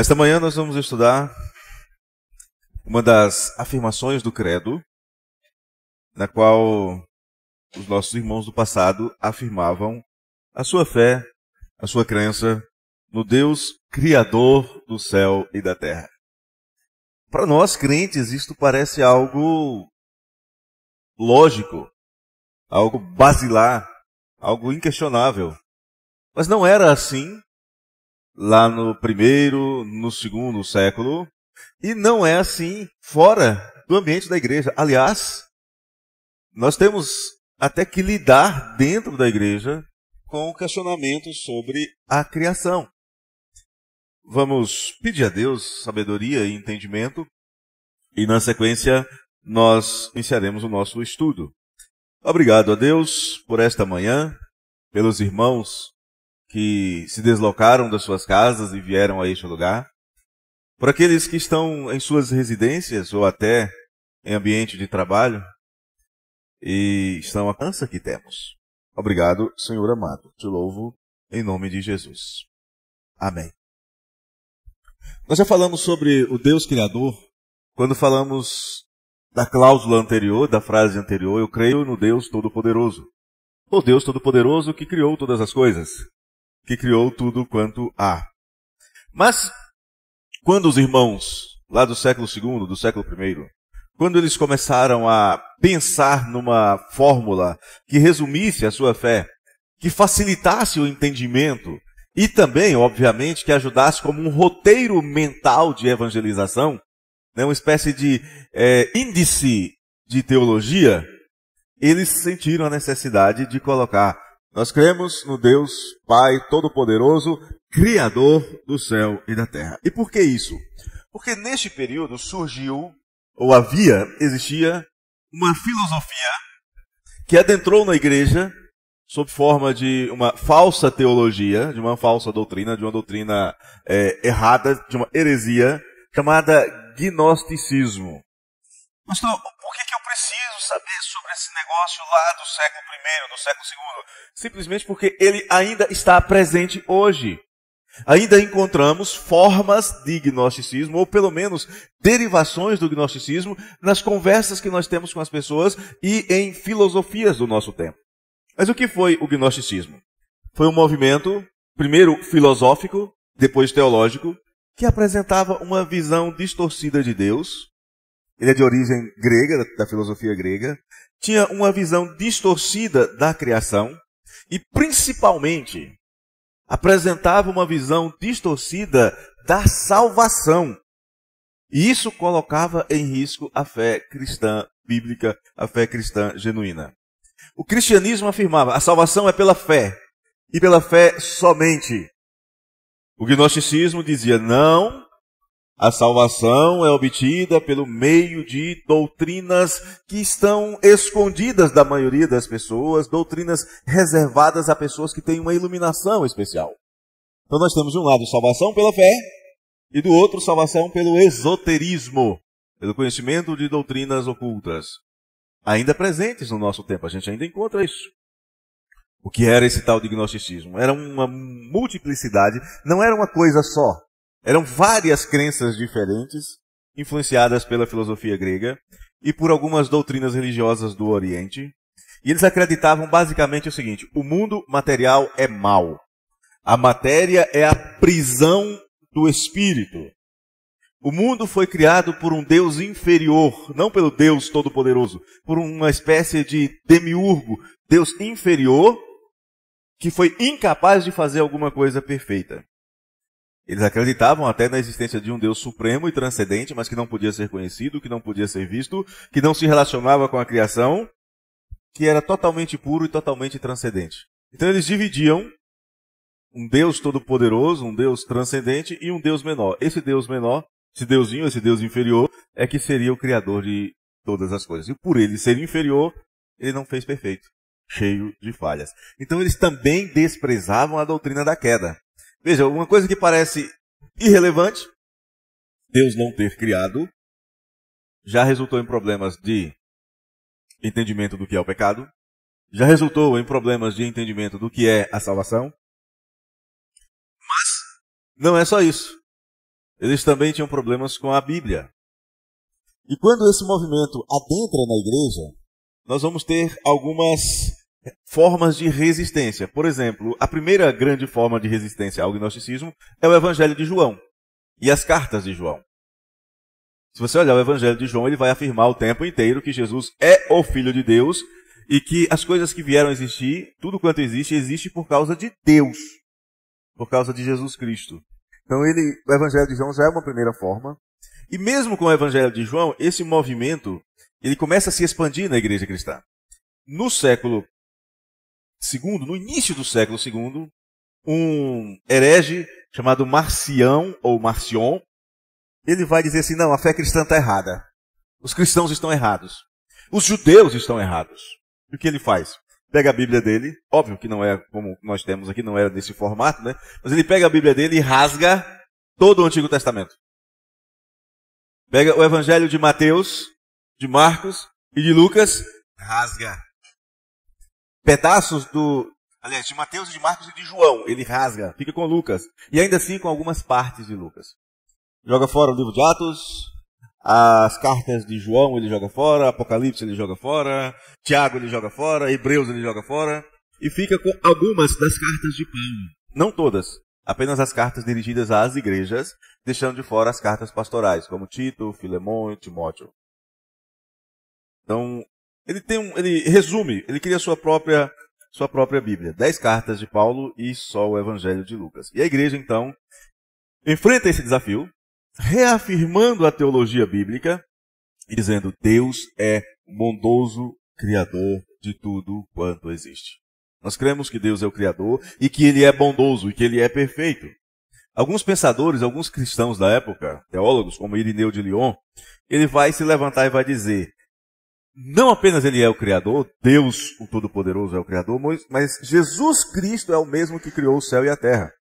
Nesta manhã nós vamos estudar uma das afirmações do credo, na qual os nossos irmãos do passado afirmavam a sua fé, a sua crença no Deus Criador do céu e da terra. Para nós crentes, isto parece algo lógico, algo basilar, algo inquestionável. Mas não era assim lá no primeiro, no segundo século, e não é assim fora do ambiente da igreja. Aliás, nós temos até que lidar dentro da igreja com questionamentos sobre a criação. Vamos pedir a Deus sabedoria e entendimento, e na sequência nós iniciaremos o nosso estudo. Obrigado a Deus por esta manhã, pelos irmãos que se deslocaram das suas casas e vieram a este lugar, por aqueles que estão em suas residências ou até em ambiente de trabalho e estão à cansa que temos. Obrigado, Senhor amado. Te louvo em nome de Jesus. Amém. Nós já falamos sobre o Deus Criador quando falamos da cláusula anterior, da frase anterior, eu creio no Deus Todo-Poderoso. O Deus Todo-Poderoso que criou todas as coisas, que criou tudo quanto há. Mas, quando os irmãos, lá do século II, do século I, quando eles começaram a pensar numa fórmula que resumisse a sua fé, que facilitasse o entendimento e também, obviamente, que ajudasse como um roteiro mental de evangelização, né, uma espécie de índice de teologia, eles sentiram a necessidade de colocar: nós cremos no Deus Pai Todo-Poderoso, Criador do céu e da terra. E por que isso? Porque neste período surgiu, ou existia uma filosofia que adentrou na igreja sob forma de uma falsa teologia, de uma falsa doutrina, de uma doutrina errada, de uma heresia, chamada gnosticismo. Pastor, por que eu preciso saber sobre esse negócio lá do século I, do século II? Simplesmente porque ele ainda está presente hoje. Ainda encontramos formas de gnosticismo, ou pelo menos derivações do gnosticismo, nas conversas que nós temos com as pessoas e em filosofias do nosso tempo. Mas o que foi o gnosticismo? Foi um movimento, primeiro filosófico, depois teológico, que apresentava uma visão distorcida de Deus. Ele é de origem grega, da filosofia grega. Tinha uma visão distorcida da criação e, principalmente, apresentava uma visão distorcida da salvação. E isso colocava em risco a fé cristã bíblica, a fé cristã genuína. O cristianismo afirmava: a salvação é pela fé, e pela fé somente. O gnosticismo dizia: não, a salvação é obtida pelo meio de doutrinas que estão escondidas da maioria das pessoas, doutrinas reservadas a pessoas que têm uma iluminação especial. Então nós temos de um lado salvação pela fé, e do outro salvação pelo esoterismo, pelo conhecimento de doutrinas ocultas. Ainda presentes no nosso tempo, a gente ainda encontra isso. O que era esse tal de gnosticismo? Era uma multiplicidade, não era uma coisa só. Eram várias crenças diferentes, influenciadas pela filosofia grega e por algumas doutrinas religiosas do Oriente. E eles acreditavam basicamente o seguinte: o mundo material é mau. A matéria é a prisão do espírito. O mundo foi criado por um Deus inferior, não pelo Deus Todo-Poderoso, por uma espécie de demiurgo, Deus inferior, que foi incapaz de fazer alguma coisa perfeita. Eles acreditavam até na existência de um Deus supremo e transcendente, mas que não podia ser conhecido, que não podia ser visto, que não se relacionava com a criação, que era totalmente puro e totalmente transcendente. Então eles dividiam um Deus todo-poderoso, um Deus transcendente e um Deus menor. Esse Deus menor, esse Deusinho, esse Deus inferior, é que seria o criador de todas as coisas. E por ele ser inferior, ele não fez perfeito, cheio de falhas. Então eles também desprezavam a doutrina da queda. Veja, uma coisa que parece irrelevante, Deus não ter criado, já resultou em problemas de entendimento do que é o pecado, já resultou em problemas de entendimento do que é a salvação. Mas não é só isso. Eles também tinham problemas com a Bíblia. E quando esse movimento adentra na igreja, Nós vamos ter algumas formas de resistência. Por exemplo, a primeira grande forma de resistência ao gnosticismo é o Evangelho de João e as cartas de João. Se você olhar o Evangelho de João, ele vai afirmar o tempo inteiro que Jesus é o Filho de Deus e que as coisas que vieram a existir, tudo quanto existe, existe por causa de Deus, por causa de Jesus Cristo. Então o Evangelho de João já é uma primeira forma. E mesmo com o Evangelho de João, esse movimento, ele começa a se expandir na igreja cristã. No século II, no início do século II, um herege chamado Marcião, ou Marcion, ele vai dizer assim, não, a fé cristã está errada. Os cristãos estão errados. Os judeus estão errados. E o que ele faz? Pega a Bíblia dele, óbvio que não é como nós temos aqui, não era desse formato, né? Mas ele pega a Bíblia dele e rasga todo o Antigo Testamento. Pega o Evangelho de Mateus, de Marcos e de Lucas, rasga. Pedaços de Mateus, de Marcos e de João, ele rasga, fica com Lucas. E ainda assim com algumas partes de Lucas. Joga fora o livro de Atos, as cartas de João ele joga fora, Apocalipse ele joga fora, Tiago ele joga fora, Hebreus ele joga fora, e fica com algumas das cartas de Paulo. Não todas, apenas as cartas dirigidas às igrejas, deixando de fora as cartas pastorais, como Tito, Filemão e Timóteo. Então, ele resume, ele cria sua própria Bíblia. 10 cartas de Paulo e só o Evangelho de Lucas. E a igreja, então, enfrenta esse desafio, reafirmando a teologia bíblica e dizendo, Deus é bondoso, criador de tudo quanto existe. Nós cremos que Deus é o criador e que ele é bondoso e que ele é perfeito. Alguns pensadores, alguns cristãos da época, teólogos como Irineu de Lyon, ele vai se levantar e vai dizer, não apenas ele é o Criador, Deus, o Todo-Poderoso, é o Criador, mas Jesus Cristo é o mesmo que criou o céu e a terra.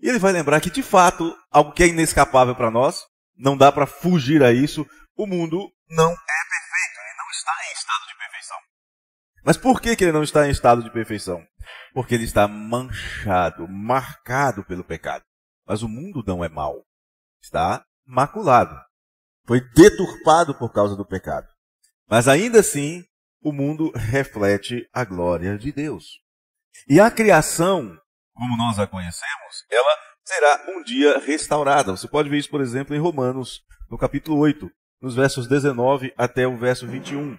E ele vai lembrar que, de fato, algo que é inescapável para nós, não dá para fugir a isso, o mundo não é perfeito, ele não está em estado de perfeição. Mas por que ele não está em estado de perfeição? Porque ele está manchado, marcado pelo pecado. Mas o mundo não é mau, está maculado, foi deturpado por causa do pecado. Mas ainda assim, o mundo reflete a glória de Deus. E a criação, como nós a conhecemos, ela será um dia restaurada. Você pode ver isso, por exemplo, em Romanos, no capítulo 8, nos versos 19 até o verso 21.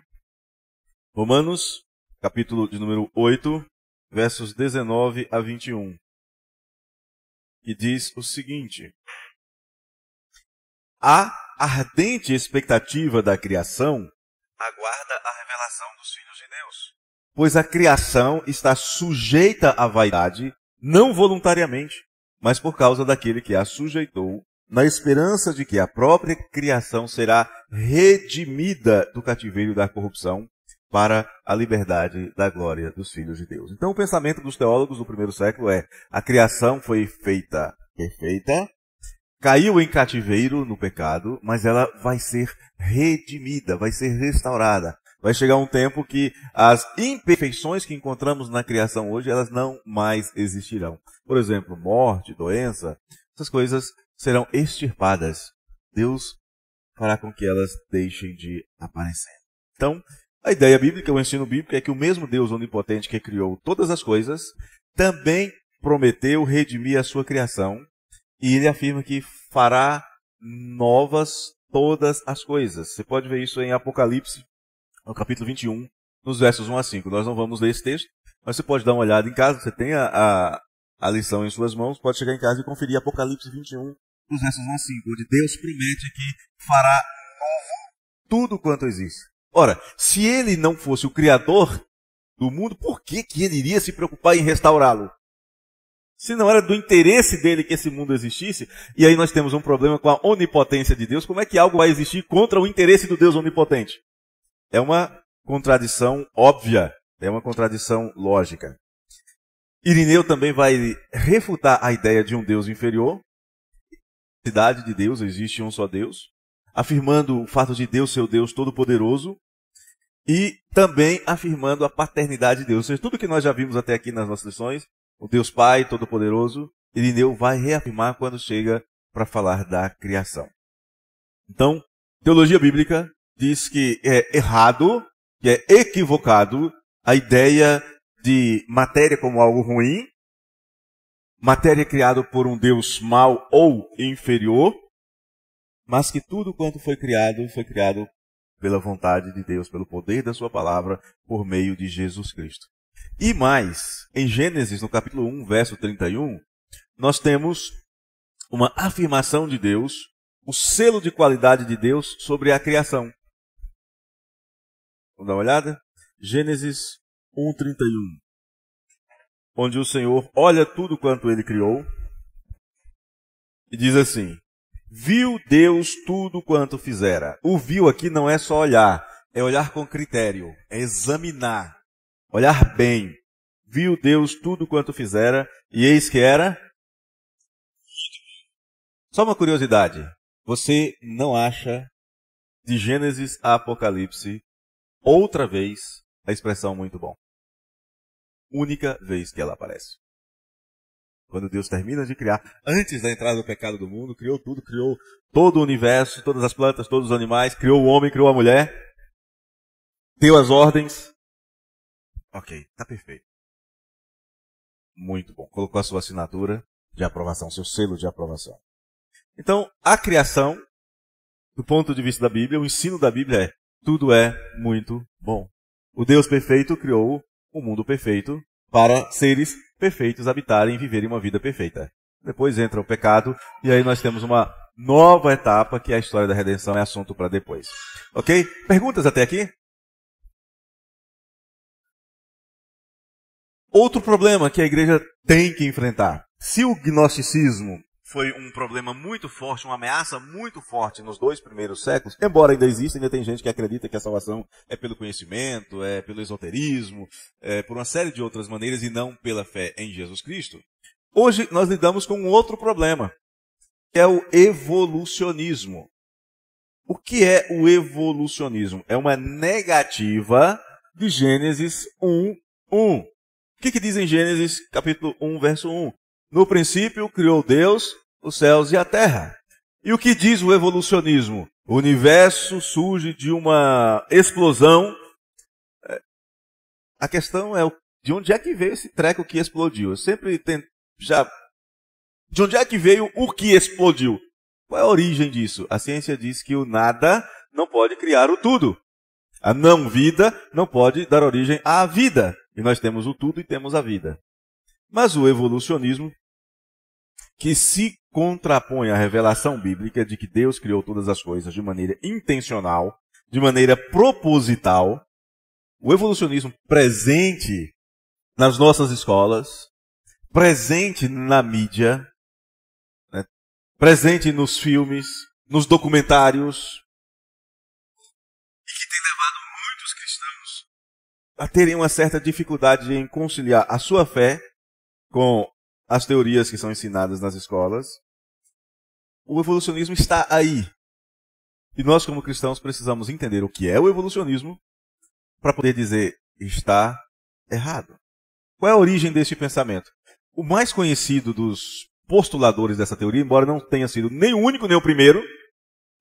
Romanos, capítulo de número 8, versos 19 a 21. Que diz o seguinte: a ardente expectativa da criação aguarda a revelação dos filhos de Deus. Pois a criação está sujeita à vaidade, não voluntariamente, mas por causa daquele que a sujeitou, na esperança de que a própria criação será redimida do cativeiro da corrupção para a liberdade da glória dos filhos de Deus. Então o pensamento dos teólogos do primeiro século é, a criação foi feita perfeita, caiu em cativeiro no pecado, mas ela vai ser redimida, vai ser restaurada. Vai chegar um tempo que as imperfeições que encontramos na criação hoje, elas não mais existirão. Por exemplo, morte, doença, essas coisas serão extirpadas. Deus fará com que elas deixem de aparecer. Então, a ideia bíblica, o ensino bíblico é que o mesmo Deus onipotente que criou todas as coisas, também prometeu redimir a sua criação. E ele afirma que fará novas todas as coisas. Você pode ver isso em Apocalipse, no capítulo 21, nos versos 1 a 5. Nós não vamos ler esse texto, mas você pode dar uma olhada em casa. Você tem a lição em suas mãos, pode chegar em casa e conferir Apocalipse 21, nos versos 1 a 5, onde Deus promete que fará novo tudo quanto existe. Ora, se ele não fosse o Criador do mundo, por que ele iria se preocupar em restaurá-lo? Se não era do interesse dele que esse mundo existisse, e aí nós temos um problema com a onipotência de Deus, como é que algo vai existir contra o interesse do Deus onipotente? É uma contradição óbvia, é uma contradição lógica. Irineu também vai refutar a ideia de um Deus inferior, a cidade de Deus, existe um só Deus, afirmando o fato de Deus ser o Deus todo-poderoso, e também afirmando a paternidade de Deus. Ou seja, tudo que nós já vimos até aqui nas nossas lições, o Deus Pai Todo-Poderoso, Irineu vai reafirmar quando chega para falar da criação. Então, teologia bíblica diz que é errado, que é equivocado a ideia de matéria como algo ruim, matéria criada por um Deus mau ou inferior, mas que tudo quanto foi criado pela vontade de Deus, pelo poder da sua palavra, por meio de Jesus Cristo. E mais, em Gênesis, no capítulo 1, verso 31, nós temos uma afirmação de Deus, o selo de qualidade de Deus sobre a criação. Vamos dar uma olhada? Gênesis 1:31, onde o Senhor olha tudo quanto Ele criou e diz assim: viu Deus tudo quanto fizera. O viu aqui não é só olhar, é olhar com critério, é examinar, olhar bem. Viu Deus tudo quanto fizera, e eis que era. Só uma curiosidade, você não acha de Gênesis a Apocalipse outra vez a expressão muito bom? Única vez que ela aparece. Quando Deus termina de criar, antes da entrada do pecado do mundo, criou tudo, criou todo o universo, todas as plantas, todos os animais, criou o homem, criou a mulher, deu as ordens. Ok, está perfeito. Muito bom. Colocou a sua assinatura de aprovação, seu selo de aprovação. Então, a criação, do ponto de vista da Bíblia, o ensino da Bíblia é: tudo é muito bom. O Deus perfeito criou o mundo perfeito para seres perfeitos habitarem e viverem uma vida perfeita. Depois entra o pecado e aí nós temos uma nova etapa, que é a história da redenção, é assunto para depois. Ok? Perguntas até aqui? Outro problema que a igreja tem que enfrentar. Se o gnosticismo foi um problema muito forte, uma ameaça muito forte nos 2 primeiros séculos, embora ainda exista, ainda tem gente que acredita que a salvação é pelo conhecimento, é pelo esoterismo, é por uma série de outras maneiras e não pela fé em Jesus Cristo. Hoje nós lidamos com um outro problema, que é o evolucionismo. O que é o evolucionismo? É uma negativa de Gênesis 1:1. O que diz em Gênesis capítulo 1, verso 1? No princípio criou Deus os céus e a terra. E o que diz o evolucionismo? O universo surge de uma explosão. A questão é de onde é que veio esse treco que explodiu? Eu sempre tento de onde é que veio o que explodiu? Qual é a origem disso? A ciência diz que o nada não pode criar o tudo. A não-vida não pode dar origem à vida. E nós temos o tudo e temos a vida. Mas o evolucionismo, que se contrapõe à revelação bíblica de que Deus criou todas as coisas de maneira intencional, de maneira proposital, o evolucionismo presente nas nossas escolas, presente na mídia, né, presente nos filmes, nos documentários, e que tem levado muitos cristãos a terem uma certa dificuldade em conciliar a sua fé com as teorias que são ensinadas nas escolas. O evolucionismo está aí. E nós, como cristãos, precisamos entender o que é o evolucionismo para poder dizer: está errado. Qual é a origem deste pensamento? O mais conhecido dos postuladores dessa teoria, embora não tenha sido nem o único nem o primeiro,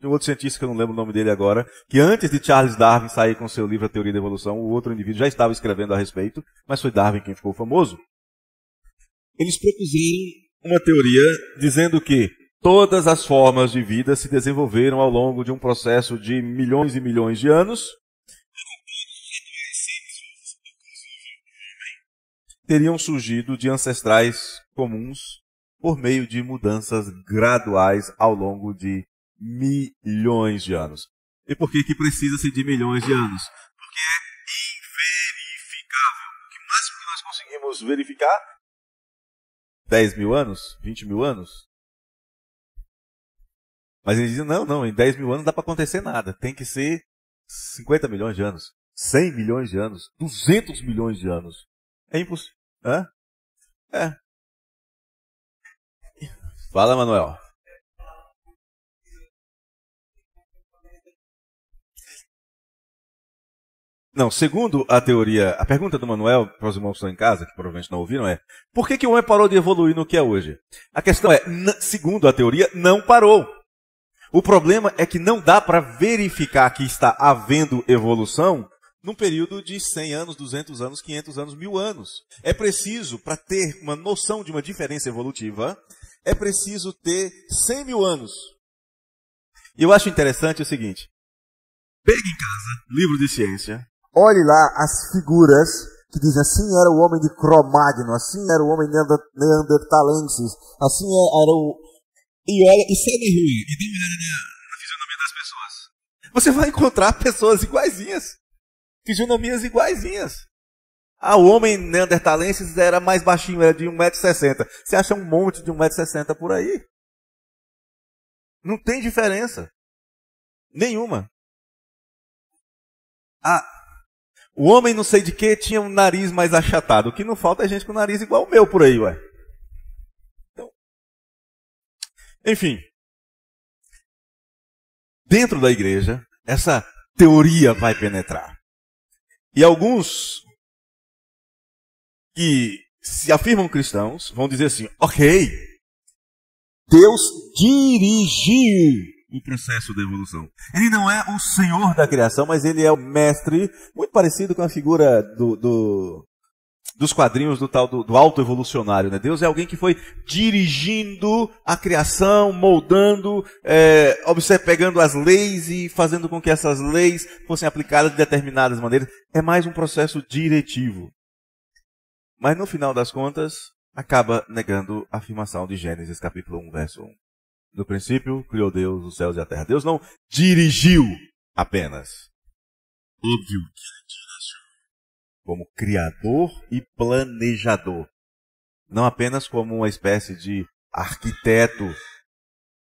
tem um outro cientista que eu não lembro o nome dele agora, que antes de Charles Darwin sair com seu livro A Teoria da Evolução, o outro indivíduo já estava escrevendo a respeito, mas foi Darwin quem ficou famoso. Eles propuseram uma teoria dizendo que todas as formas de vida se desenvolveram ao longo de um processo de milhões e milhões de anos. Teriam surgido de ancestrais comuns por meio de mudanças graduais ao longo de milhões de anos. E por que precisa-se de milhões de anos? Porque é inverificável. O máximo que nós conseguimos verificar? 10 mil anos? 20 mil anos? Mas eles dizem: não, em 10 mil anos não dá para acontecer nada. Tem que ser 50 milhões de anos, 100 milhões de anos, 200 milhões de anos. É impossível. Hã? É. Fala, Manuel. Não, segundo a teoria, a pergunta do Manuel, para os irmãos que estão em casa, que provavelmente não ouviram, é: por que o homem parou de evoluir no que é hoje? A questão é, segundo a teoria, não parou. O problema é que não dá para verificar que está havendo evolução num período de 100 anos, 200 anos, 500 anos, 1000 anos. É preciso, para ter uma noção de uma diferença evolutiva, é preciso ter 100 mil anos. E eu acho interessante o seguinte: pegue em casa, livro de ciência. Olhe lá as figuras que dizem assim era o homem de Cro-Magno, assim era o homem neandertalensis, assim era o... E olha, e sai na rua, e dá uma olhada na fisionomia das pessoas. Você vai encontrar pessoas iguaizinhas. Fisionomias iguaizinhas. Ah, o homem neandertalensis era mais baixinho, era de 1,60 m. Você acha um monte de 1,60 m por aí? Não tem diferença. Nenhuma. Ah, o homem não sei de que tinha um nariz mais achatado. O que não falta é gente com nariz igual o meu por aí, ué. Então, enfim. Dentro da igreja, essa teoria vai penetrar. E alguns que se afirmam cristãos vão dizer assim: ok, Deus dirigiu o processo da evolução. Ele não é o senhor da criação, mas ele é o mestre, muito parecido com a figura dos quadrinhos do tal do autoevolucionário, né? Deus é alguém que foi dirigindo a criação, moldando, pegando as leis e fazendo com que essas leis fossem aplicadas de determinadas maneiras. É mais um processo diretivo. Mas no final das contas, acaba negando a afirmação de Gênesis capítulo 1, verso 1. No princípio, criou Deus os céus e a terra. Deus não dirigiu apenas. Óbvio que ele dirigiu como criador e planejador. Não apenas como uma espécie de arquiteto,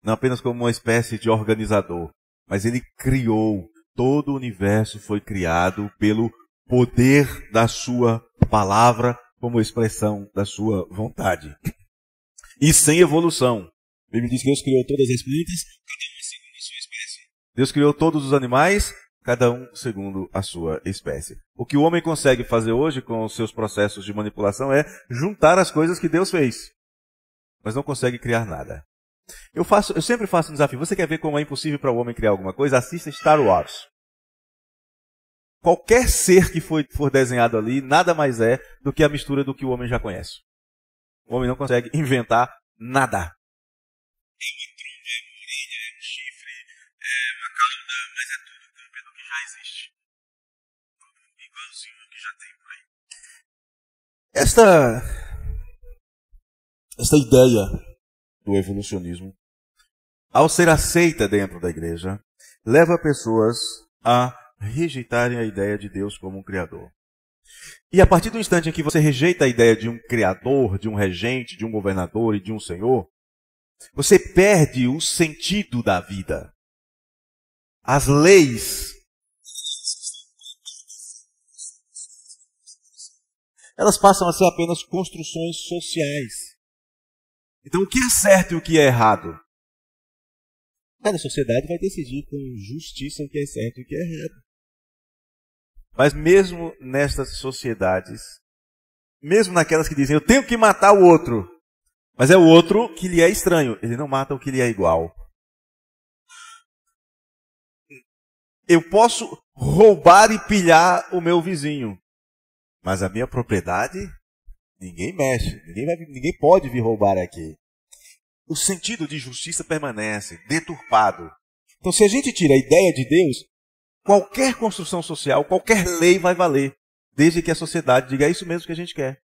não apenas como uma espécie de organizador, mas ele criou. Todo o universo foi criado pelo poder da sua palavra, como expressão da sua vontade. E sem evolução. A Bíblia diz que Deus criou todas as plantas, cada uma segundo a sua espécie. Deus criou todos os animais, cada um segundo a sua espécie. O que o homem consegue fazer hoje com os seus processos de manipulação é juntar as coisas que Deus fez, mas não consegue criar nada. Eu sempre faço um desafio. Você quer ver como é impossível para o homem criar alguma coisa? Assista Star Wars. Qualquer ser que for desenhado ali, nada mais é do que a mistura do que o homem já conhece. O homem não consegue inventar nada. É uma tromba, é uma orelha, é um chifre, é uma cauda, mas é tudo cópia do que já existe. Igualzinho ao que já tem por aí. Esta ideia do evolucionismo, ao ser aceita dentro da igreja, leva pessoas a rejeitarem a ideia de Deus como um criador. E a partir do instante em que você rejeita a ideia de um criador, de um regente, de um governador e de um senhor, você perde o sentido da vida. As leis, elas passam a ser apenas construções sociais. Então, o que é certo e o que é errado? Cada sociedade vai decidir com justiça o que é certo e o que é errado. Mas mesmo nestas sociedades, mesmo naquelas que dizem, eu tenho que matar o outro, mas é o outro que lhe é estranho, ele não mata o que lhe é igual. Eu posso roubar e pilhar o meu vizinho, mas a minha propriedade, ninguém mexe, ninguém pode vir roubar aqui. O sentido de justiça permanece deturpado. Então, se a gente tira a ideia de Deus, qualquer construção social, qualquer lei vai valer, desde que a sociedade diga é isso mesmo que a gente quer.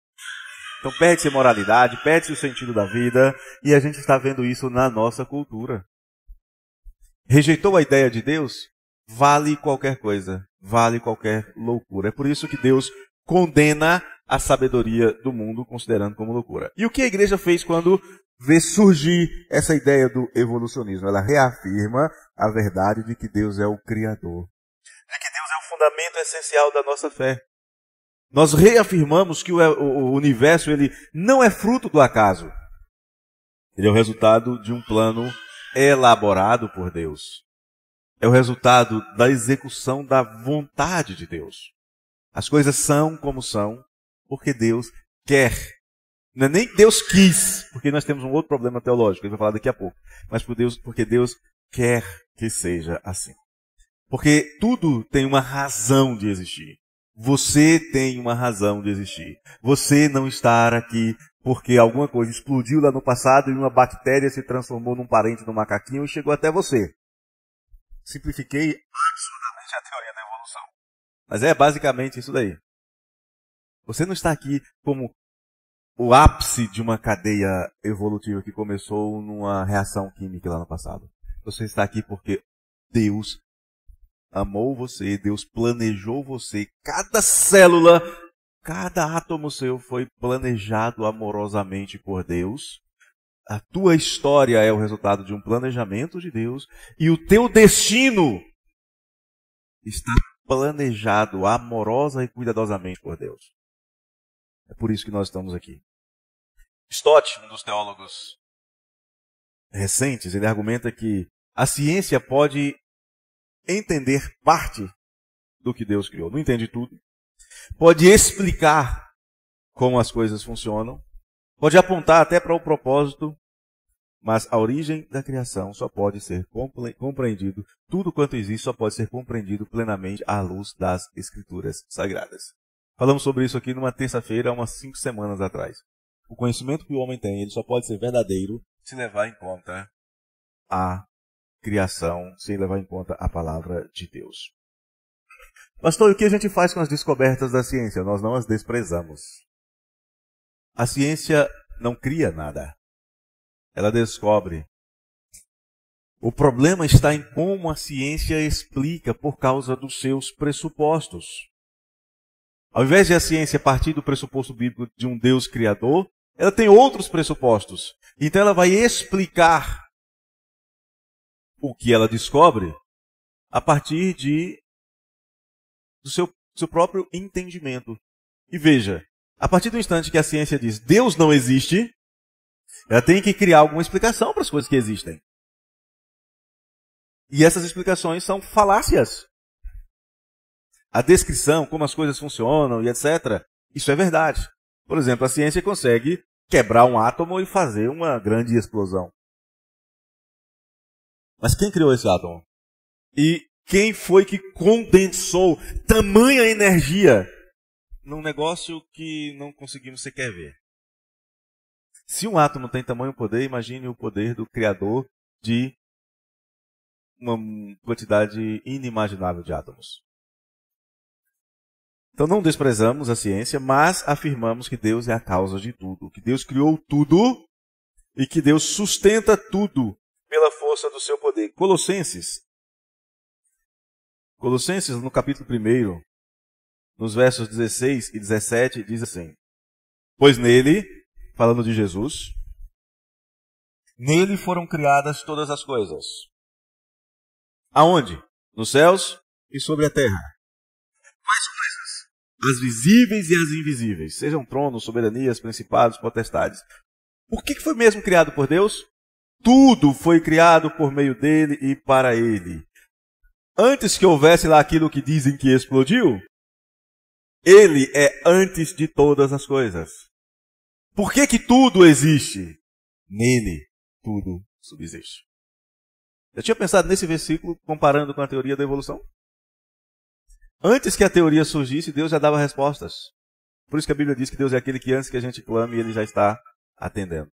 Então perde-se a moralidade, perde-se o sentido da vida, e a gente está vendo isso na nossa cultura. Rejeitou a ideia de Deus? Vale qualquer coisa, vale qualquer loucura. É por isso que Deus condena a sabedoria do mundo, considerando como loucura. E o que a igreja fez quando vê surgir essa ideia do evolucionismo? Ela reafirma a verdade de que Deus é o Criador. De que Deus é o fundamento essencial da nossa fé. Nós reafirmamos que o universo ele não é fruto do acaso. Ele é o resultado de um plano elaborado por Deus. É o resultado da execução da vontade de Deus. As coisas são como são, porque Deus quer. Não é nem Deus quis, porque nós temos um outro problema teológico, que ele vai falar daqui a pouco. Mas porque Deus quer que seja assim. Porque tudo tem uma razão de existir. Você tem uma razão de existir. Você não está aqui porque alguma coisa explodiu lá no passado e uma bactéria se transformou num parente do macaquinho e chegou até você. Simplifiquei absurdamente a teoria da evolução. Mas é basicamente isso daí. Você não está aqui como o ápice de uma cadeia evolutiva que começou numa reação química lá no passado. Você está aqui porque Deus amou você, Deus planejou você. Cada célula, cada átomo seu foi planejado amorosamente por Deus. A tua história é o resultado de um planejamento de Deus. E o teu destino está planejado amorosa e cuidadosamente por Deus. É por isso que nós estamos aqui. Stott, um dos teólogos recentes, ele argumenta que a ciência pode entender parte do que Deus criou. Não entende tudo. Pode explicar como as coisas funcionam. Pode apontar até para o propósito. Mas a origem da criação só pode ser compreendido. Tudo quanto existe só pode ser compreendido plenamente à luz das Escrituras Sagradas. Falamos sobre isso aqui numa terça-feira, umas 5 semanas atrás. O conhecimento que o homem tem, ele só pode ser verdadeiro se levar em conta a criação, sem levar em conta a palavra de Deus. Pastor, e o que a gente faz com as descobertas da ciência? Nós não as desprezamos. A ciência não cria nada. Ela descobre. O problema está em como a ciência explica por causa dos seus pressupostos. Ao invés de a ciência partir do pressuposto bíblico de um Deus criador, ela tem outros pressupostos. Então ela vai explicar o que ela descobre a partir do seu próprio entendimento. E veja, a partir do instante que a ciência diz Deus não existe, ela tem que criar alguma explicação para as coisas que existem. E essas explicações são falácias. A descrição, como as coisas funcionam e etc., isso é verdade. Por exemplo, a ciência consegue quebrar um átomo e fazer uma grande explosão. Mas quem criou esse átomo? E quem foi que condensou tamanha energia num negócio que não conseguimos sequer ver? Se um átomo tem tamanho poder, imagine o poder do Criador de uma quantidade inimaginável de átomos. Então não desprezamos a ciência, mas afirmamos que Deus é a causa de tudo, que Deus criou tudo e que Deus sustenta tudo pela força do seu poder. Colossenses, no capítulo 1, nos versos 16 e 17, diz assim: pois nele, falando de Jesus, nele foram criadas todas as coisas. Aonde? Nos céus e sobre a terra. Quais coisas? As visíveis e as invisíveis, sejam tronos, soberanias, principados, potestades. Por que foi mesmo criado por Deus? Tudo foi criado por meio dele e para ele. Antes que houvesse lá aquilo que dizem que explodiu, ele é antes de todas as coisas. Por que tudo existe? Nele tudo subsiste. Já tinha pensado nesse versículo comparando com a teoria da evolução? Antes que a teoria surgisse, Deus já dava respostas. Por isso que a Bíblia diz que Deus é aquele que antes que a gente clame, Ele já está atendendo.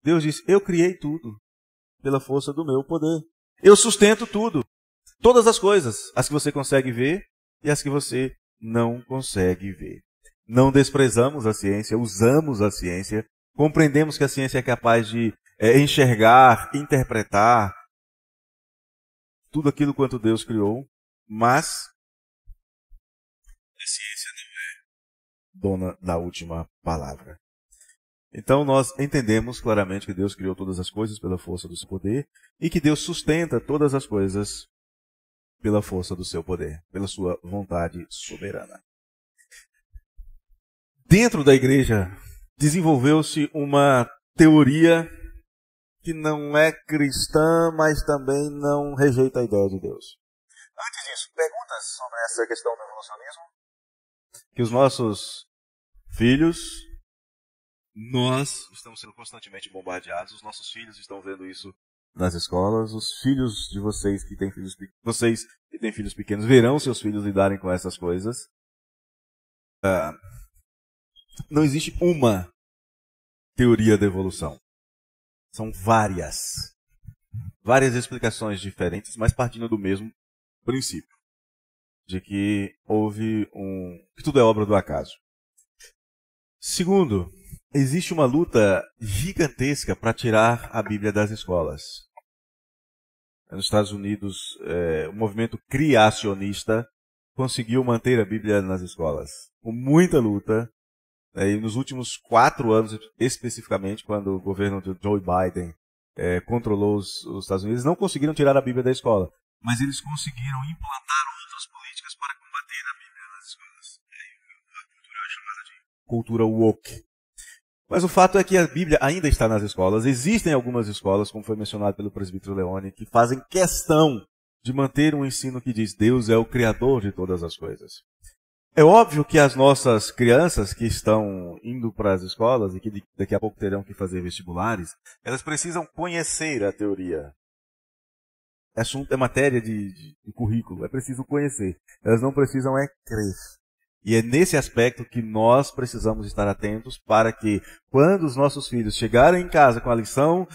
Deus diz, eu criei tudo pela força do meu poder. Eu sustento tudo. Todas as coisas, as que você consegue ver e as que você não consegue ver. Não desprezamos a ciência, usamos a ciência, compreendemos que a ciência é capaz de enxergar, interpretar tudo aquilo quanto Deus criou, mas a ciência não é dona da última palavra. Então nós entendemos claramente que Deus criou todas as coisas pela força do seu poder e que Deus sustenta todas as coisas pela força do seu poder, pela sua vontade soberana. Dentro da igreja desenvolveu-se uma teoria que não é cristã, mas também não rejeita a ideia de Deus. Antes disso, perguntas sobre essa questão do evolucionismo? Que os nossos filhos, nós estamos sendo constantemente bombardeados, os nossos filhos estão vendo isso nas escolas, os filhos de vocês que têm filhos pequenos verão seus filhos lidarem com essas coisas. Não existe uma teoria da evolução. São várias explicações diferentes, mas partindo do mesmo princípio, de que que tudo é obra do acaso. Segundo, existe uma luta gigantesca para tirar a Bíblia das escolas. Nos Estados Unidos, o movimento criacionista conseguiu manter a Bíblia nas escolas, com muita luta. E nos últimos 4 anos, especificamente, quando o governo de Joe Biden controlou os Estados Unidos, não conseguiram tirar a Bíblia da escola, mas eles conseguiram implantar outras políticas para combater a Bíblia nas escolas. A cultura é chamada de cultura woke. Mas o fato é que a Bíblia ainda está nas escolas. Existem algumas escolas, como foi mencionado pelo presbítero Leone, que fazem questão de manter um ensino que diz Deus é o Criador de todas as coisas. É óbvio que as nossas crianças que estão indo para as escolas e que daqui a pouco terão que fazer vestibulares, elas precisam conhecer a teoria. É matéria de currículo, é preciso conhecer. Elas não precisam crer. E é nesse aspecto que nós precisamos estar atentos para que, quando os nossos filhos chegarem em casa com a lição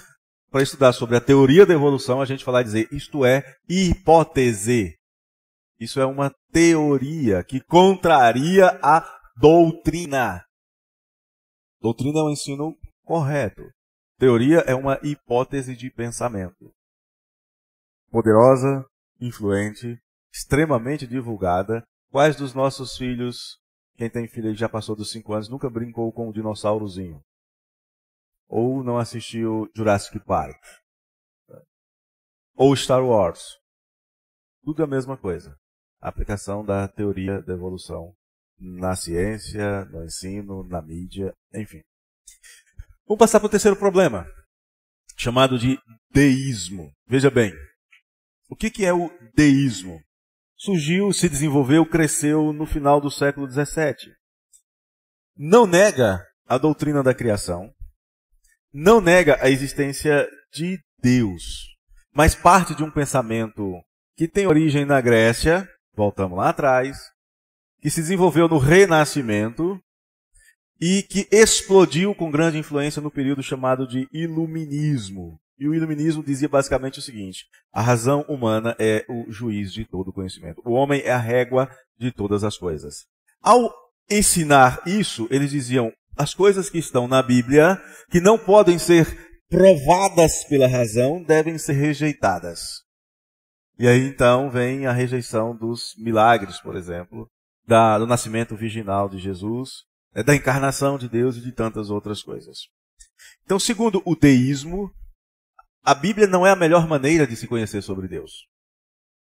para estudar sobre a teoria da evolução, a gente falar e dizer, isto é hipótese. Isso é uma teoria que contraria a doutrina. Doutrina é um ensino correto. Teoria é uma hipótese de pensamento. Poderosa, influente, extremamente divulgada. Quais dos nossos filhos, quem tem filho e já passou dos 5 anos, nunca brincou com um dinossaurozinho? Ou não assistiu Jurassic Park? Ou Star Wars? Tudo é a mesma coisa. A aplicação da teoria da evolução na ciência, no ensino, na mídia, enfim. Vamos passar para o terceiro problema, chamado de deísmo. Veja bem, o que é o deísmo? Surgiu, se desenvolveu, cresceu no final do século XVII. Não nega a doutrina da criação, não nega a existência de Deus, mas parte de um pensamento que tem origem na Grécia, voltamos lá atrás, que se desenvolveu no Renascimento e que explodiu com grande influência no período chamado de Iluminismo. E o Iluminismo dizia basicamente o seguinte: a razão humana é o juiz de todo o conhecimento. O homem é a régua de todas as coisas. Ao ensinar isso, eles diziam, as coisas que estão na Bíblia, que não podem ser provadas pela razão, devem ser rejeitadas. E aí então vem a rejeição dos milagres, por exemplo, do nascimento virginal de Jesus, da encarnação de Deus e de tantas outras coisas. Então, segundo o deísmo, a Bíblia não é a melhor maneira de se conhecer sobre Deus.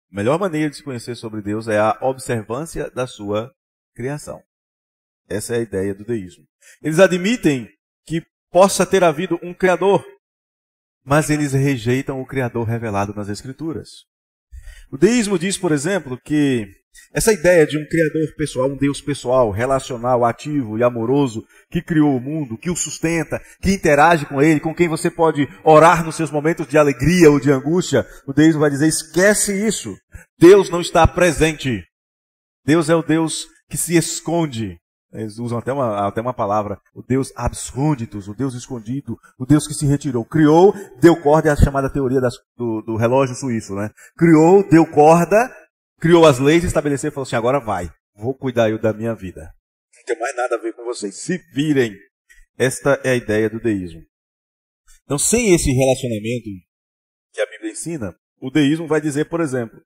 A melhor maneira de se conhecer sobre Deus é a observância da sua criação. Essa é a ideia do deísmo. Eles admitem que possa ter havido um Criador, mas eles rejeitam o Criador revelado nas Escrituras. O deísmo diz, por exemplo, que essa ideia de um Criador pessoal, um Deus pessoal, relacional, ativo e amoroso, que criou o mundo, que o sustenta, que interage com ele, com quem você pode orar nos seus momentos de alegria ou de angústia, o deísmo vai dizer, esquece isso. Deus não está presente. Deus é o Deus que se esconde. Eles usam até uma palavra, o Deus absconditus, o Deus escondido, o Deus que se retirou. Criou, deu corda, é a chamada teoria do relógio suíço, né? Criou, deu corda, criou as leis, estabeleceu e falou assim, agora vai, vou cuidar eu da minha vida. Não tem mais nada a ver com vocês, se virem. Esta é a ideia do deísmo. Então, sem esse relacionamento que a Bíblia ensina, o deísmo vai dizer, por exemplo,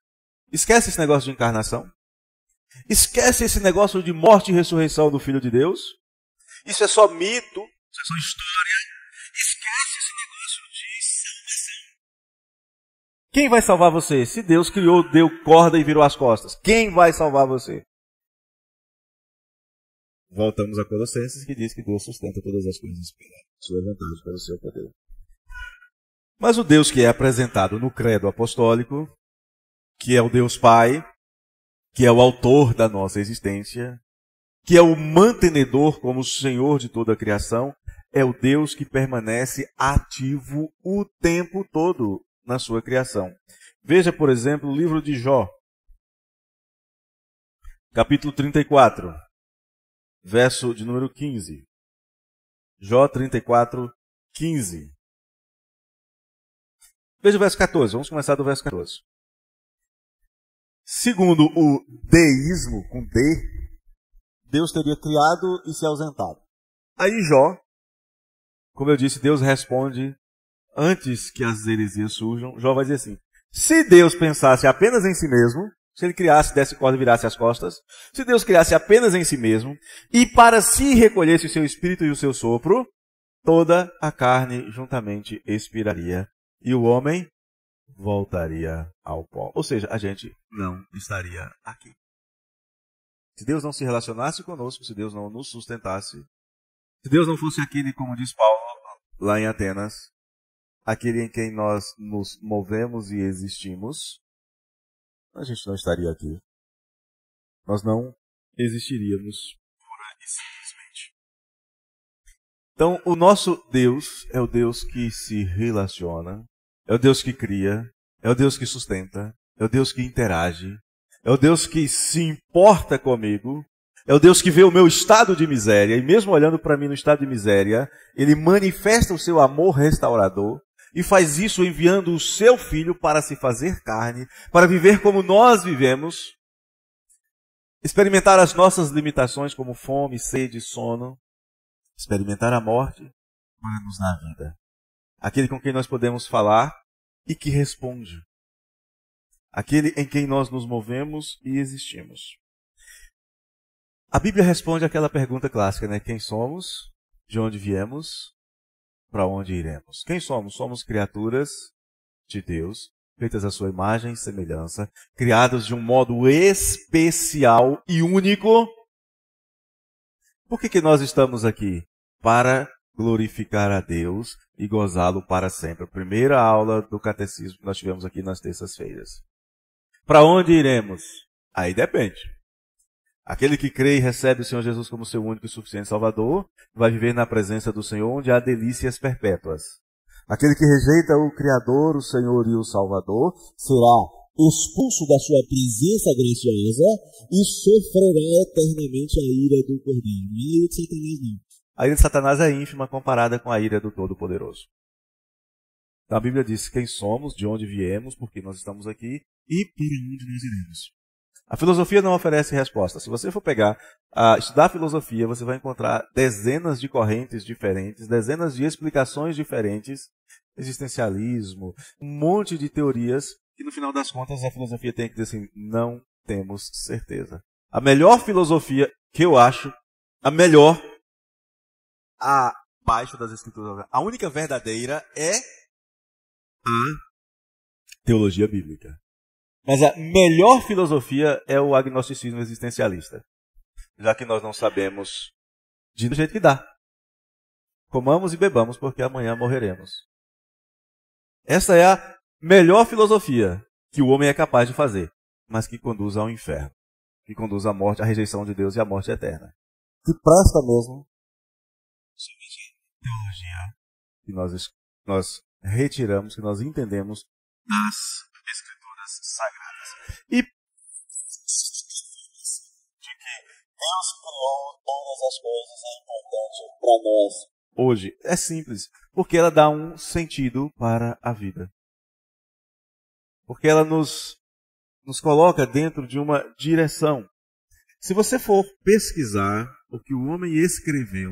esquece esse negócio de encarnação. Esquece esse negócio de morte e ressurreição do Filho de Deus. Isso é só mito, isso é só história. Esquece esse negócio de salvação. Quem vai salvar você? Se Deus criou, deu corda e virou as costas. Quem vai salvar você? Voltamos a Colossenses, que diz que Deus sustenta todas as coisas pela sua vontade, pelo seu poder. Mas o Deus que é apresentado no credo apostólico, que é o Deus Pai, que é o autor da nossa existência, que é o mantenedor como Senhor de toda a criação, é o Deus que permanece ativo o tempo todo na sua criação. Veja, por exemplo, o livro de Jó, capítulo 34, verso de número 15. Jó 34, 15. Veja o verso 14, vamos começar do verso 14. Segundo o deísmo, com D, Deus teria criado e se ausentado. Aí Jó, como eu disse, Deus responde antes que as heresias surjam. Jó vai dizer assim: se Deus pensasse apenas em si mesmo, se ele criasse, desse corda e virasse as costas, se Deus criasse apenas em si mesmo, e para si recolhesse o seu espírito e o seu sopro, toda a carne juntamente expiraria, e o homem voltaria ao pó. Ou seja, a gente não estaria aqui. Se Deus não se relacionasse conosco, se Deus não nos sustentasse, se Deus não fosse aquele, como diz Paulo lá em Atenas, aquele em quem nós nos movemos e existimos, a gente não estaria aqui. Nós não existiríamos pura e simplesmente. Então, o nosso Deus é o Deus que se relaciona, é o Deus que cria, é o Deus que sustenta, é o Deus que interage, é o Deus que se importa comigo, é o Deus que vê o meu estado de miséria, e mesmo olhando para mim no estado de miséria, Ele manifesta o seu amor restaurador, e faz isso enviando o seu Filho para se fazer carne, para viver como nós vivemos, experimentar as nossas limitações como fome, sede, sono, experimentar a morte para nos dar vida. Aquele com quem nós podemos falar e que responde. Aquele em quem nós nos movemos e existimos. A Bíblia responde aquela pergunta clássica, né? Quem somos? De onde viemos? Para onde iremos? Quem somos? Somos criaturas de Deus, feitas à sua imagem e semelhança, criadas de um modo especial e único. Por que nós estamos aqui? Para glorificar a Deus e gozá-lo para sempre. A primeira aula do catecismo que nós tivemos aqui nas terças-feiras. Para onde iremos? Aí depende. Aquele que crê e recebe o Senhor Jesus como seu único e suficiente Salvador, vai viver na presença do Senhor, onde há delícias perpétuas. Aquele que rejeita o Criador, o Senhor e o Salvador, será expulso da sua presença graciosa e sofrerá eternamente a ira do Cordeiro. Não é a ira de Satanás, não. A ira de Satanás é ínfima comparada com a ira do Todo-Poderoso. Então a Bíblia diz quem somos, de onde viemos, por que nós estamos aqui e para onde nós iremos. A filosofia não oferece resposta. Se você for estudar filosofia, você vai encontrar dezenas de correntes diferentes, dezenas de explicações diferentes, existencialismo, um monte de teorias, e no final das contas a filosofia tem que dizer assim, não temos certeza. A melhor filosofia que eu acho, a melhor, abaixo das escrituras, a única verdadeira é a teologia bíblica. Mas a melhor filosofia é o agnosticismo existencialista. Já que nós não sabemos do jeito que dá. Comamos e bebamos porque amanhã morreremos. Essa é a melhor filosofia que o homem é capaz de fazer, mas que conduz ao inferno. Que conduz à morte, à rejeição de Deus e à morte eterna. Que presta mesmo. Teologia que nós retiramos, que nós entendemos das Escrituras Sagradas. E de que Deus criou todas as coisas é importante para nós. Hoje é simples, porque ela dá um sentido para a vida. Porque ela nos coloca dentro de uma direção. Se você for pesquisar o que o homem escreveu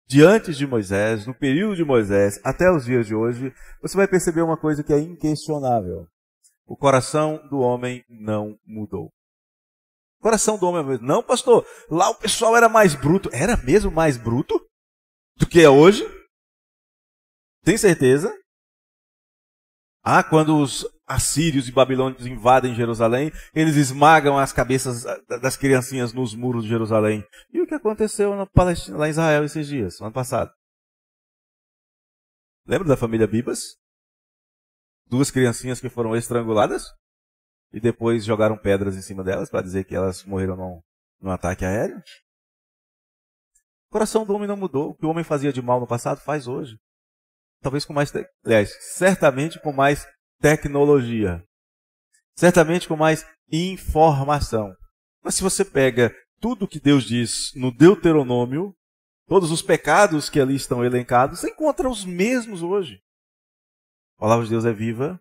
diante de Moisés, no período de Moisés, até os dias de hoje, você vai perceber uma coisa que é inquestionável. O coração do homem não mudou. O coração do homem não, pastor, lá o pessoal era mais bruto. Era mesmo mais bruto do que é hoje? Tem certeza? Quando os assírios e babilônicos invadem Jerusalém, eles esmagam as cabeças das criancinhas nos muros de Jerusalém. E o que aconteceu na Palestina, lá em Israel esses dias, no ano passado? Lembra da família Bibas? 2 criancinhas que foram estranguladas? e depois jogaram pedras em cima delas para dizer que elas morreram num ataque aéreo? O coração do homem não mudou. O que o homem fazia de mal no passado, faz hoje. Talvez com mais... Aliás, certamente com mais tecnologia. Certamente com mais informação. Mas se você pega tudo que Deus diz no Deuteronômio, todos os pecados que ali estão elencados, você encontra os mesmos hoje. A palavra de Deus é viva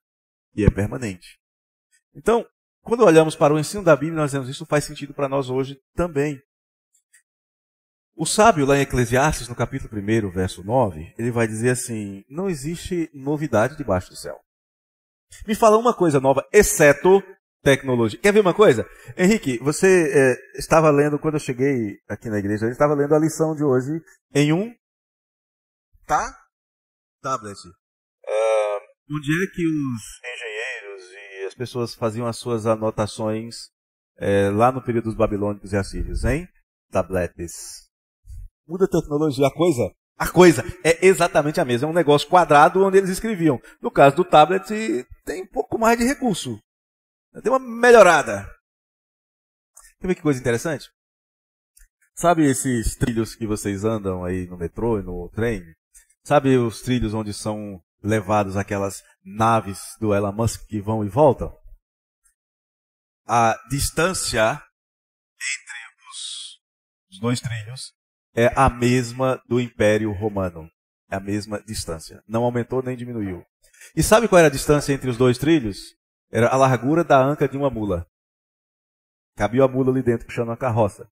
e é permanente. Então, quando olhamos para o ensino da Bíblia, nós dizemos isso faz sentido para nós hoje também. O sábio lá em Eclesiastes, no capítulo 1, verso 9, ele vai dizer assim, não existe novidade debaixo do céu. Me fala uma coisa nova, exceto tecnologia. Quer ver uma coisa? Henrique, você estava lendo, quando eu cheguei aqui na igreja, eu estava lendo a lição de hoje em um tablet. Onde é que os engenheiros e as pessoas faziam as suas anotações lá no período dos babilônicos e assírios, hein? Tabletes. Muda a tecnologia, a coisa é exatamente a mesma. É um negócio quadrado onde eles escreviam. No caso do tablet, tem um pouco mais de recurso. Tem uma melhorada. Quer ver que coisa interessante? Sabe esses trilhos que vocês andam aí no metrô e no trem? Sabe os trilhos onde são levados aquelas naves do Elon Musk que vão e voltam? A distância entre os dois trilhos é a mesma do Império Romano. É a mesma distância. Não aumentou nem diminuiu. E sabe qual era a distância entre os dois trilhos? Era a largura da anca de uma mula. Cabia a mula ali dentro puxando uma carroça.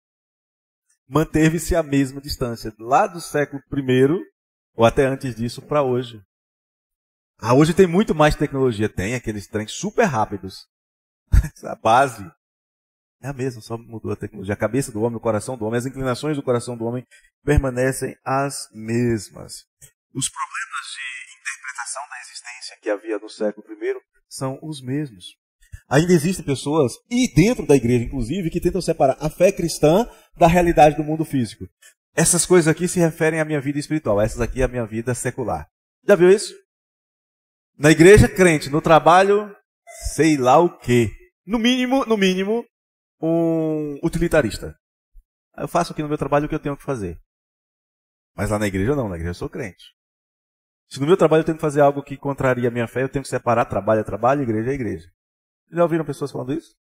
Manteve-se a mesma distância. Lá do século I, ou até antes disso, para hoje. Hoje tem muito mais tecnologia. Tem aqueles trens super rápidos. A base é a mesma, só mudou a tecnologia. A cabeça do homem, o coração do homem, as inclinações do coração do homem permanecem as mesmas. Os problemas de interpretação da existência que havia no século I são os mesmos. Ainda existem pessoas, e dentro da igreja inclusive, que tentam separar a fé cristã da realidade do mundo físico. Essas coisas aqui se referem à minha vida espiritual, essas aqui à minha vida secular. Já viu isso? Na igreja, crente, no trabalho, sei lá o quê. No mínimo, um utilitarista. Eu faço aqui no meu trabalho o que eu tenho que fazer. Mas lá na igreja não, na igreja eu sou crente. Se no meu trabalho eu tenho que fazer algo que contraria a minha fé, eu tenho que separar trabalho é trabalho, igreja é igreja. Já ouviram pessoas falando isso?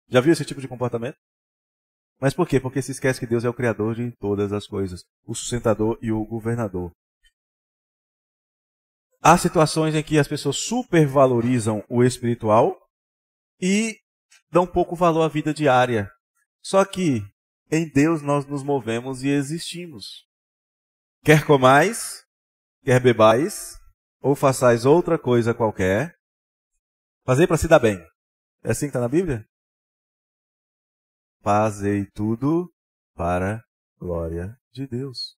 Já viu esse tipo de comportamento? Mas por quê? Porque se esquece que Deus é o Criador de todas as coisas, o sustentador e o governador. Há situações em que as pessoas supervalorizam o espiritual e dão pouco valor à vida diária. Só que em Deus nós nos movemos e existimos. Quer comais, quer bebais, ou façais outra coisa qualquer, fazei para se dar bem. É assim que está na Bíblia? Fazei tudo para a glória de Deus.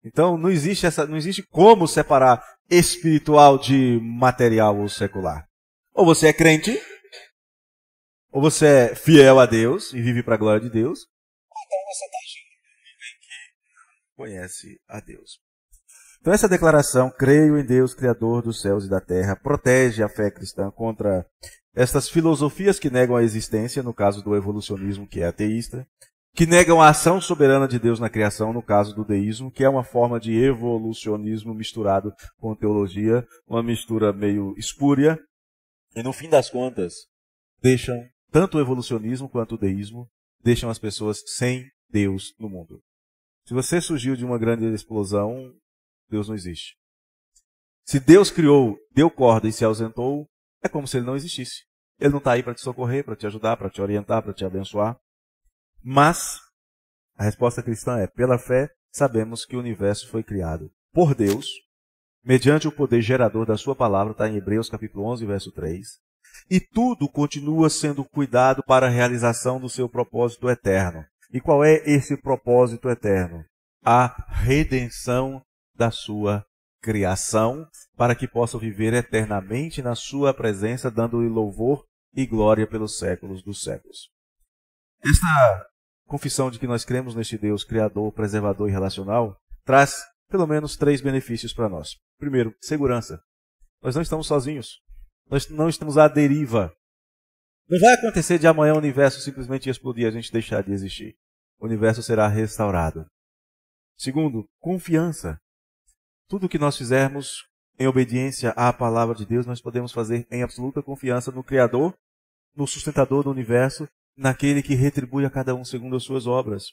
Então não existe como separar espiritual de material ou secular. Ou você é crente, ou você é fiel a Deus e vive para a glória de Deus, ou então você está agindo como alguém que conhece a Deus. Então essa declaração, creio em Deus, Criador dos céus e da terra, protege a fé cristã contra estas filosofias que negam a existência, no caso do evolucionismo, que é ateísta, que negam a ação soberana de Deus na criação, no caso do deísmo, que é uma forma de evolucionismo misturado com teologia, uma mistura meio espúria, e no fim das contas, deixam tanto o evolucionismo quanto o deísmo, deixam as pessoas sem Deus no mundo. Se você surgiu de uma grande explosão, Deus não existe. Se Deus criou, deu corda e se ausentou, é como se ele não existisse. Ele não está aí para te socorrer, para te ajudar, para te orientar, para te abençoar. Mas a resposta cristã é, pela fé, sabemos que o universo foi criado por Deus, mediante o poder gerador da sua palavra, está em Hebreus capítulo 11, verso 3. E tudo continua sendo cuidado para a realização do seu propósito eterno. E qual é esse propósito eterno? A redenção da sua criação, para que possa viver eternamente na sua presença, dando-lhe louvor e glória pelos séculos dos séculos. Esta confissão de que nós cremos neste Deus criador, preservador e relacional, traz pelo menos 3 benefícios para nós. Primeiro, segurança. Nós não estamos sozinhos. Nós não estamos à deriva. Não vai acontecer de amanhã o universo simplesmente explodir e a gente deixar de existir. O universo será restaurado. Segundo, confiança. Tudo que nós fizermos em obediência à palavra de Deus, nós podemos fazer em absoluta confiança no Criador, no sustentador do universo, naquele que retribui a cada um segundo as suas obras.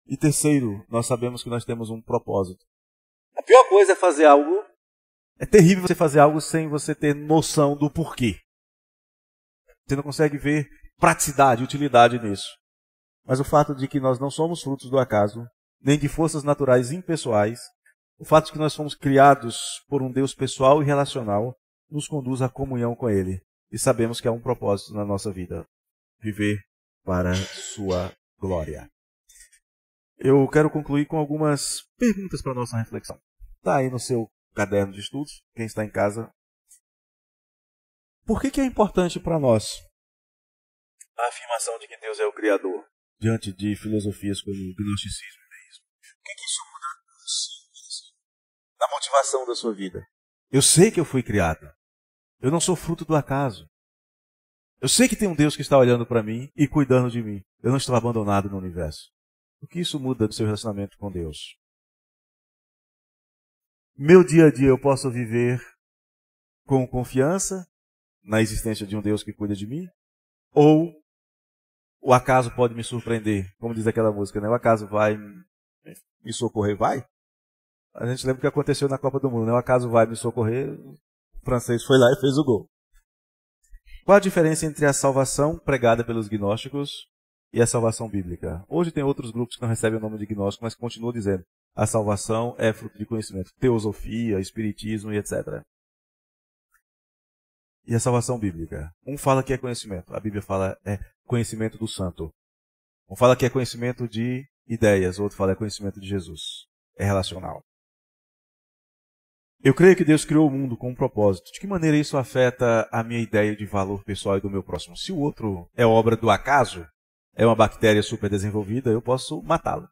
E terceiro, nós sabemos que nós temos um propósito. A pior coisa é fazer algo. É terrível você fazer algo sem você ter noção do porquê. Você não consegue ver praticidade, utilidade nisso. Mas o fato de que nós não somos frutos do acaso, nem de forças naturais impessoais, o fato de que nós fomos criados por um Deus pessoal e relacional, nos conduz à comunhão com Ele. E sabemos que há um propósito na nossa vida. Viver para sua glória. Eu quero concluir com algumas perguntas para a nossa reflexão. Está aí no seu caderno de estudos, quem está em casa. Por que é importante para nós a afirmação de que Deus é o Criador, diante de filosofias como o gnosticismo e o deísmo? O que isso muda na motivação da sua vida? Eu sei que eu fui criado. Eu não sou fruto do acaso. Eu sei que tem um Deus que está olhando para mim e cuidando de mim. Eu não estou abandonado no universo. O que isso muda do seu relacionamento com Deus? Meu dia a dia eu posso viver com confiança na existência de um Deus que cuida de mim? Ou o acaso pode me surpreender? Como diz aquela música, né? O acaso vai me socorrer? Vai? A gente lembra o que aconteceu na Copa do Mundo, né? O acaso vai me socorrer, o francês foi lá e fez o gol. Qual a diferença entre a salvação pregada pelos gnósticos e a salvação bíblica? Hoje tem outros grupos que não recebem o nome de gnóstico, mas continuam dizendo a salvação é fruto de conhecimento. Teosofia, espiritismo e etc. E a salvação bíblica? Um fala que é conhecimento. A Bíblia fala é conhecimento do santo. Um fala que é conhecimento de ideias. O outro fala é conhecimento de Jesus. É relacional. Eu creio que Deus criou o mundo com um propósito. De que maneira isso afeta a minha ideia de valor pessoal e do meu próximo? Se o outro é obra do acaso, é uma bactéria super desenvolvida, eu posso matá-lo.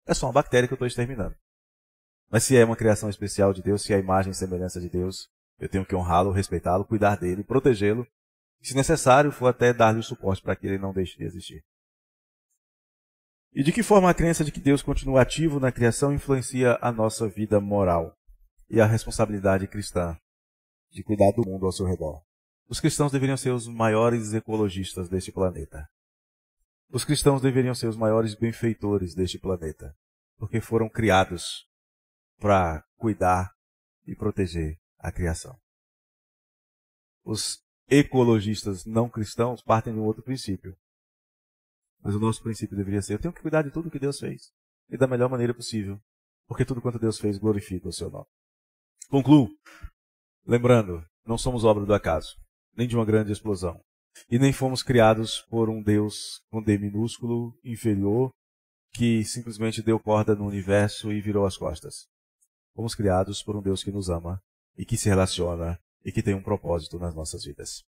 É só uma bactéria que eu estou exterminando. Mas se é uma criação especial de Deus, se é a imagem e semelhança de Deus, eu tenho que honrá-lo, respeitá-lo, cuidar dele, protegê-lo. Se necessário, for até dar-lhe o suporte para que ele não deixe de existir. E de que forma a crença de que Deus continua ativo na criação influencia a nossa vida moral e a responsabilidade cristã de cuidar do mundo ao seu redor? Os cristãos deveriam ser os maiores ecologistas deste planeta. Os cristãos deveriam ser os maiores benfeitores deste planeta, porque foram criados para cuidar e proteger a criação. Os ecologistas não cristãos partem de um outro princípio. Mas o nosso princípio deveria ser: eu tenho que cuidar de tudo que Deus fez e da melhor maneira possível, porque tudo quanto Deus fez glorifica o seu nome. Concluo lembrando, não somos obra do acaso, nem de uma grande explosão, e nem fomos criados por um Deus com D minúsculo, inferior, que simplesmente deu corda no universo e virou as costas. Fomos criados por um Deus que nos ama e que se relaciona e que tem um propósito nas nossas vidas.